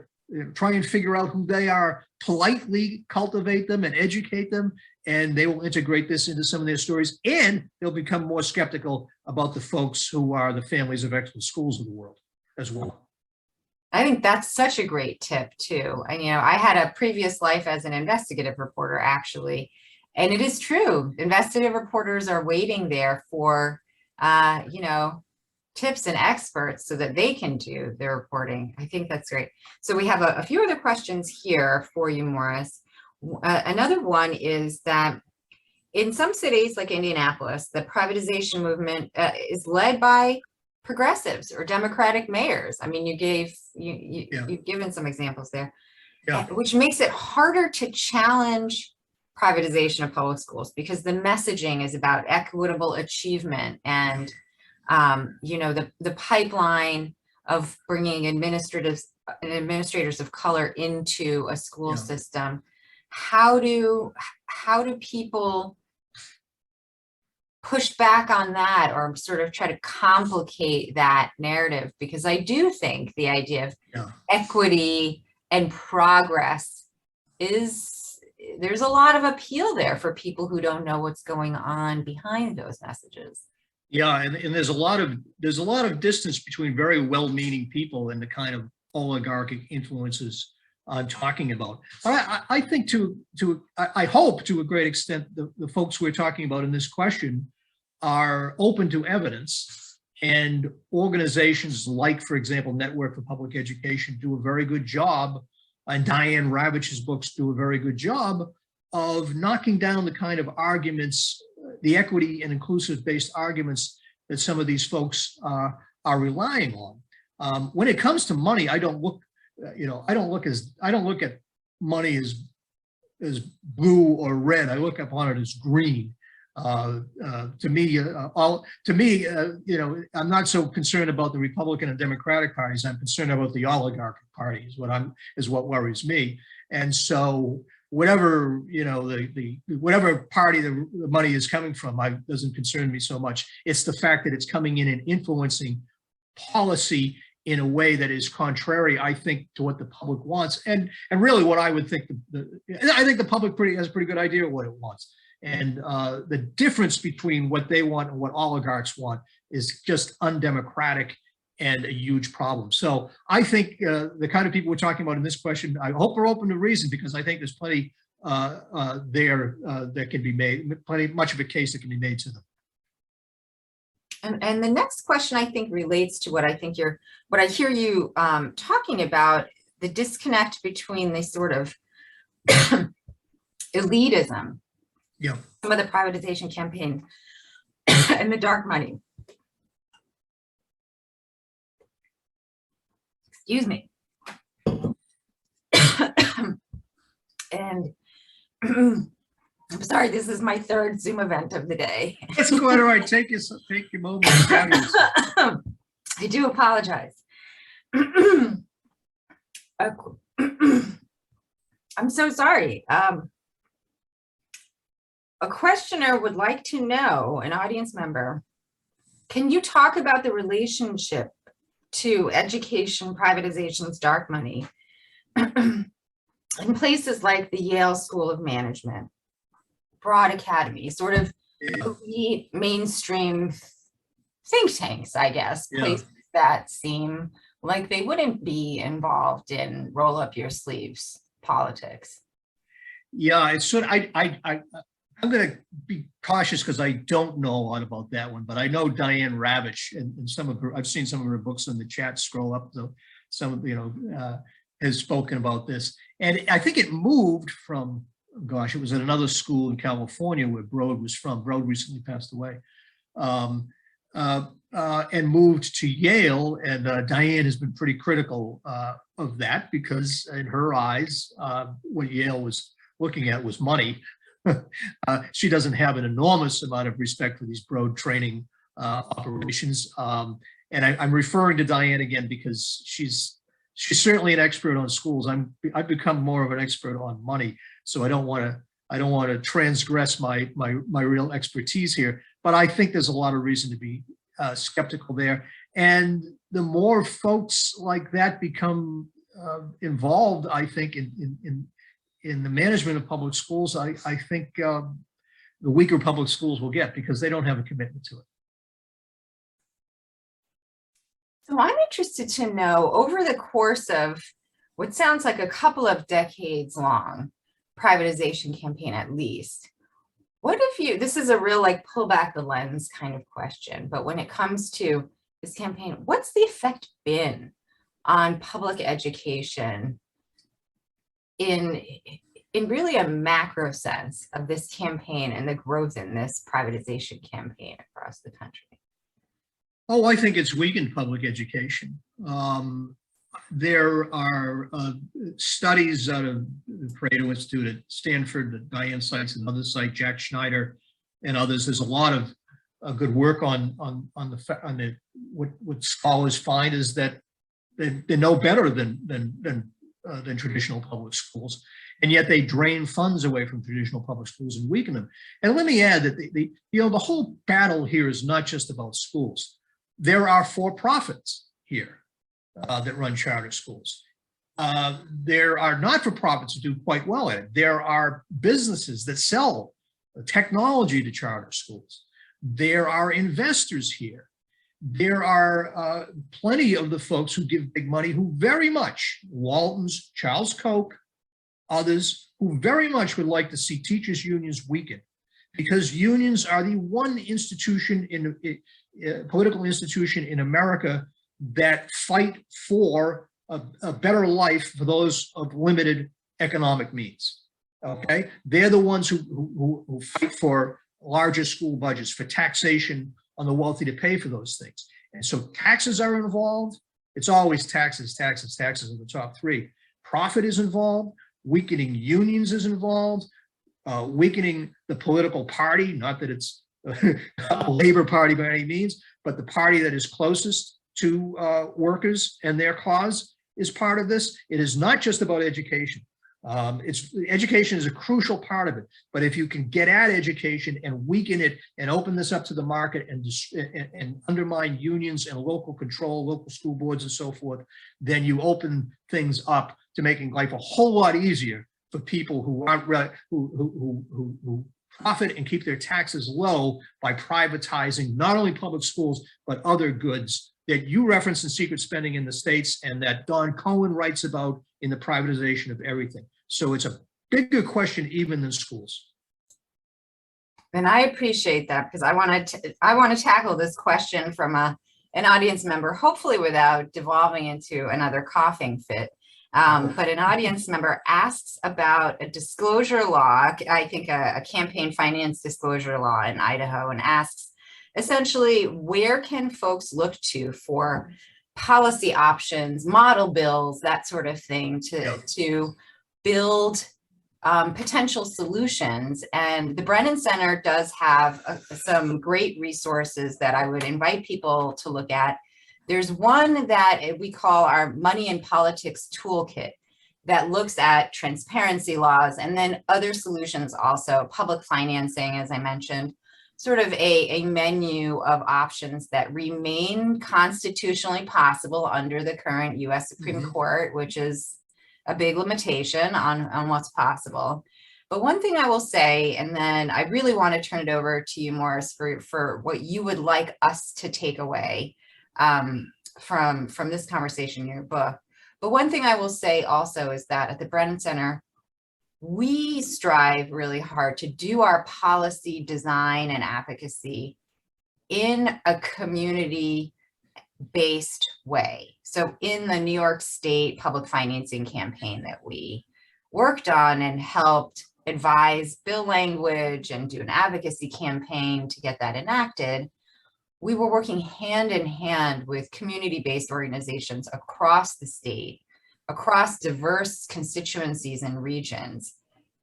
try and figure out who they are, politely cultivate them and educate them, and they will integrate this into some of their stories, and they'll become more skeptical about the folks who are the families of excellent schools of the world as well. I think that's such a great tip too. And, you know, I had a previous life as an investigative reporter, actually, and it is true. Investigative reporters are waiting there for, you know, tips and experts so that they can do their reporting. I think that's great. So we have a few other questions here for you, Maurice. Another one is that in some cities like Indianapolis, the privatization movement is led by progressives or Democratic mayors. I mean, you've given some examples there, which makes it harder to challenge privatization of public schools because the messaging is about equitable achievement and you know, the pipeline of bringing administrators of color into a school system. How do people push back on that or sort of try to complicate that narrative? Because I do think the idea of equity and progress there's a lot of appeal there for people who don't know what's going on behind those messages. Yeah, and there's a lot of distance between very well-meaning people and the kind of oligarchic influences I'm talking about. I think I hope to a great extent the folks we're talking about in this question are open to evidence, and organizations like, for example, Network for Public Education do a very good job, and Diane Ravitch's books do a very good job of knocking down the kind of arguments, the equity and inclusive based arguments that some of these folks are relying on. When it comes to money, I don't look at money as blue or red. I look upon it as green. To me, I'm not so concerned about the Republican and Democratic parties. I'm concerned about the oligarchic party is what worries me. And so whatever, you know, whatever party the money is coming from, doesn't concern me so much. It's the fact that it's coming in and influencing policy in a way that is contrary, I think, to what the public wants. And really what I would think, I think the public has a pretty good idea of what it wants. And the difference between what they want and what oligarchs want is just undemocratic and a huge problem. So I think the kind of people we're talking about in this question, I hope are open to reason, because I think there's plenty there that can be made, much of a case that can be made to them. And the next question I think relates to what I hear you talking about, the disconnect between the sort of elitism, some of the privatization campaign and the dark money. Excuse me. And I'm sorry, this is my third Zoom event of the day. That's quite all right. Take your moment. I do apologize. I'm so sorry. A questioner would like to know, an audience member, can you talk about the relationship to education privatization's dark money in places like the Yale School of Management, Broad Academy, sort of elite mainstream think tanks, I guess, places that seem like they wouldn't be involved in roll up your sleeves politics. Yeah, it's sort of, I'm going to be cautious because I don't know a lot about that one, but I know Diane Ravitch and some of her, I've seen some of her books in the chat, scroll up, some of, has spoken about this. And I think it moved from, gosh, it was at another school in California where Broad was from. Broad recently passed away. And moved to Yale, and Diane has been pretty critical of that because in her eyes, what Yale was looking at was money. She doesn't have an enormous amount of respect for these Broad training operations. And I'm referring to Diane again because she's certainly an expert on schools. I've become more of an expert on money, so I don't want to transgress my real expertise here. But I think there's a lot of reason to be skeptical there. And the more folks like that become involved, I think, in the management of public schools, I think the weaker public schools will get because they don't have a commitment to it. So I'm interested to know, over the course of what sounds like a couple of decades long privatization campaign at least, what if you, this is a real like pull back the lens kind of question, but when it comes to this campaign, what's the effect been on public education in really a macro sense of this campaign and the growth in this privatization campaign across the country? Oh, I think it's weakened public education. There are studies out of the Pareto Institute at Stanford that Diane cites and others cite, Jack Schneider and others. There's a lot of good work on what scholars find is that they're no better than traditional public schools, and yet they drain funds away from traditional public schools and weaken them. And let me add that the whole battle here is not just about schools. There are for-profits here that run charter schools. There are not-for-profits that do quite well at it. There are businesses that sell technology to charter schools. There are investors here. There are plenty of the folks who give big money who very much, Walton's, Charles Koch, others, who very much would like to see teachers' unions weaken, because unions are the one institution political institution in America that fight for a better life for those of limited economic means. Okay, they're the ones who fight for larger school budgets, for taxation on the wealthy to pay for those things. And so taxes are involved. It's always taxes, taxes, taxes are the top three. Profit is involved. Weakening unions is involved. Weakening the political party, not that it's not the Labor Party by any means, but the party that is closest to workers and their cause is part of this. It is not just about education. Education is a crucial part of it, but if you can get at education and weaken it and open this up to the market and undermine unions and local control, local school boards and so forth, then you open things up to making life a whole lot easier for people who aren't who profit and keep their taxes low by privatizing not only public schools but other goods that you reference in Secret Spending in the States and that Don Cohen writes about in the privatization of everything. So it's a bigger question even than schools. And I appreciate that, because I want to tackle this question from an audience member, hopefully without devolving into another coughing fit. But an audience member asks about a disclosure law, I think a campaign finance disclosure law in Idaho, and asks essentially, where can folks look to for policy options, model bills, that sort of thing to build potential solutions? And the Brennan Center does have some great resources that I would invite people to look at. There's one that we call our Money and Politics Toolkit that looks at transparency laws and then other solutions also, public financing, as I mentioned. sort of a menu of options that remain constitutionally possible under the current US Supreme Court, which is a big limitation on what's possible. But one thing I will say, and then I really want to turn it over to you, Maurice, for what you would like us to take away from this conversation in your book. But one thing I will say also is that at the Brennan Center, we strive really hard to do our policy design and advocacy in a community-based way. So in the New York State public financing campaign that we worked on and helped advise bill language and do an advocacy campaign to get that enacted, we were working hand in hand with community-based organizations across the state, across diverse constituencies and regions,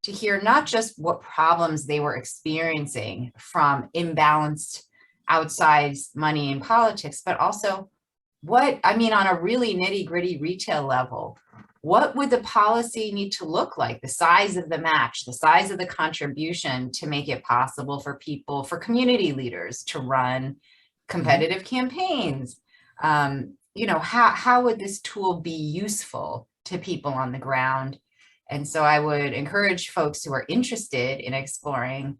to hear not just what problems they were experiencing from imbalanced outsized money in politics, but also what, I mean, on a really nitty-gritty retail level, what would the policy need to look like? The size of the match, the size of the contribution to make it possible for people, for community leaders to run competitive campaigns. You know, how would this tool be useful to people on the ground? And so I would encourage folks who are interested in exploring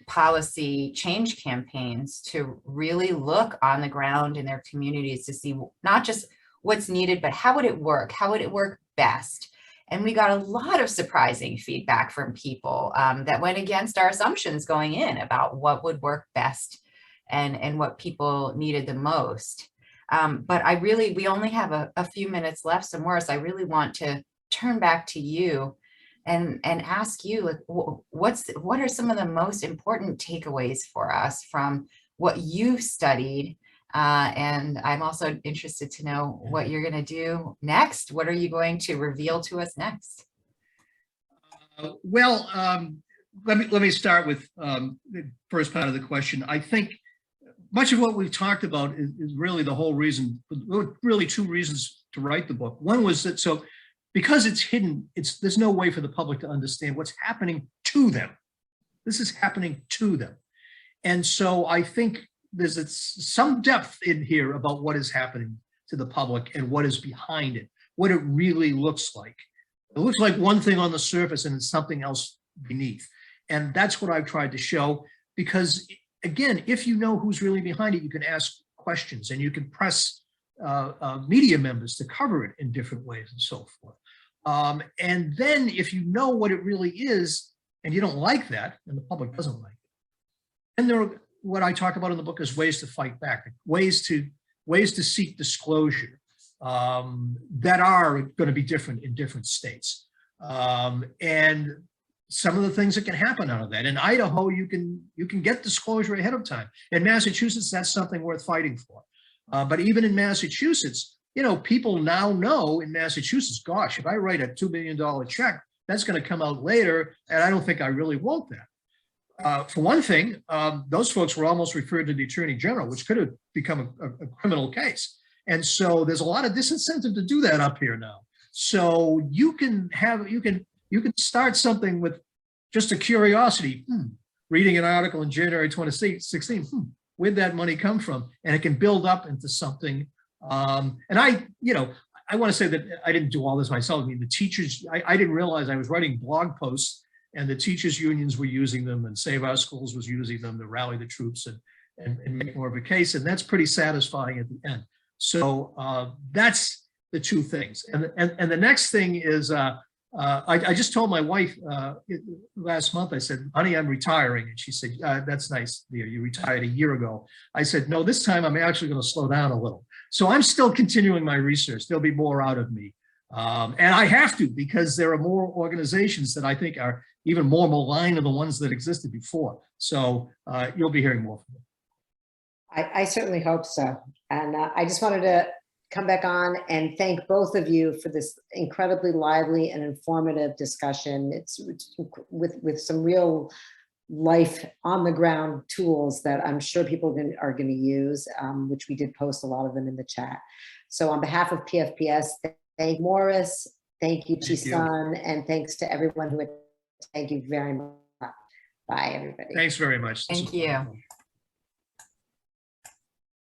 policy change campaigns to really look on the ground in their communities to see not just what's needed, but how would it work? How would it work best? And we got a lot of surprising feedback from people that went against our assumptions going in about what would work best and what people needed the most. But we only have a few minutes left. So Maurice, I really want to turn back to you and ask you, like, what are some of the most important takeaways for us from what you've studied? And I'm also interested to know what you're going to do next. What are you going to reveal to us next? Let me start with the first part of the question. I think much of what we've talked about is really the whole reason, really two reasons to write the book. One was that, so because it's hidden, there's no way for the public to understand what's happening to them. This is happening to them. And so I think there's some depth in here about what is happening to the public and what is behind it, what it really looks like. It looks like one thing on the surface and it's something else beneath. And that's what I've tried to show, because again, if you know who's really behind it, you can ask questions and you can press media members to cover it in different ways and so forth. And then if you know what it really is and you don't like that, and the public doesn't like it, and what I talk about in the book is ways to fight back, ways to seek disclosure that are going to be different in different states. And some of the things that can happen out of that. In Idaho, you can get disclosure ahead of time. In Massachusetts, that's something worth fighting for. But even in Massachusetts, you know, people now know in Massachusetts, gosh, if I write a $2 million check, that's going to come out later, and I don't think I really want that. For one thing, those folks were almost referred to the Attorney General, which could have become a criminal case. And so there's a lot of disincentive to do that up here now. So you can start something with just a curiosity, reading an article in January 2016, where'd that money come from? And it can build up into something. And I want to say that I didn't do all this myself. I mean, the teachers, I didn't realize I was writing blog posts and the teachers unions were using them, and Save Our Schools was using them to rally the troops and make more of a case. And that's pretty satisfying at the end. So that's the two things. And the next thing is, I just told my wife last month, I said, honey, I'm retiring. And she said, that's nice, dear. You retired a year ago. I said, no, this time I'm actually going to slow down a little. So I'm still continuing my research. There'll be more out of me. And I have to, because there are more organizations that I think are even more malign than the ones that existed before. So you'll be hearing more from me. I certainly hope so. And I just wanted to come back on and thank both of you for this incredibly lively and informative discussion. It's with some real life on the ground tools that I'm sure people are going to use, which we did post a lot of them in the chat. So on behalf of PFPS, thank Maurice, thank you, Chisun, and thanks to everyone who attended. Thank you very much. Bye, everybody. Thanks very much. This Thank was you. wonderful.